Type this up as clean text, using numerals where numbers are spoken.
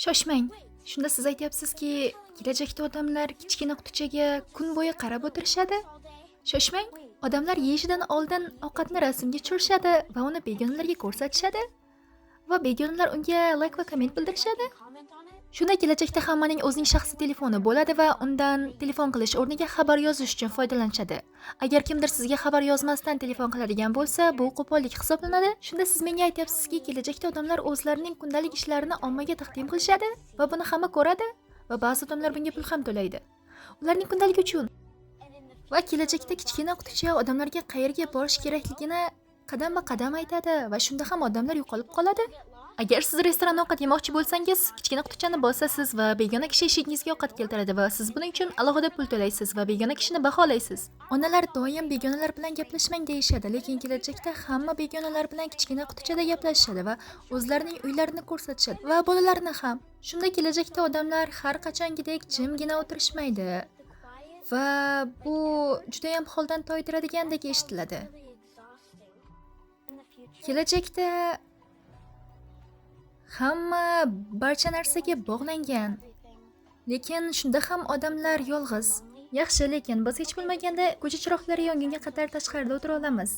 Shoshmang. Shunda siz aytyapsizki, kelajakda odamlar kichkina qutichaga kun bo'yi qarab o'tirishadi? Shoshmang. Odamlar yeyishidan oldin ovqatni rasmga tushirishadi va uni begonalarga ko'rsatishadi va begonalar unga like va komment bildirishadi. Shunda kelajakda hammaning o'zining shaxsiy telefoni bo'ladi va undan telefon qilish o'rniga xabar yozish uchun foydalanishadi. Agar kimdir sizga xabar yozmasdan telefon qiladigan bo'lsa, bu qo'pollik hisoblanadi. Shunda siz menga aytyapsizki, kelajakda odamlar o'zlarining kundalik ishlarini ommaga taqdim qilishadi va buni hamma ko'radi va ba'zi odamlar bunga pul ham to'laydi. Ularning kundaligi uchun. Va kelajakda kichkina quticha odamlarga qayerga borish kerakligini qadam-qadam aytadi va shunda ham odamlar yo'qolib qoladi. Agar siz restoran ovqat yemoqchi bo'lsangiz, kichkina qutichani bosasiz va begona kishi eshigingizga ovqat keltiradi va siz buning uchun alohida pul to'laysiz va begona kishini baholaysiz. Onalar doim begonalar bilan gaplashmang deyishadi, lekin kelajakda hamma begonalar bilan kichkina qutichada gaplashishadi va o'zlarining uylarini ko'rsatishadi va bolalarni ham. Shunda kelajakda odamlar har qachongidek jimgina o'tirishmaydi va bu juda ham holdan toydiradigandek eshitiladi. Kelajakda hamma barcha narsaga bog'langan. Lekin shunda ham odamlar yolg'iz. Yaxshi, lekin biz hech bo'lmaganda ko'cha chiroqlari yongunga qadar tashqarida o'tira olamiz.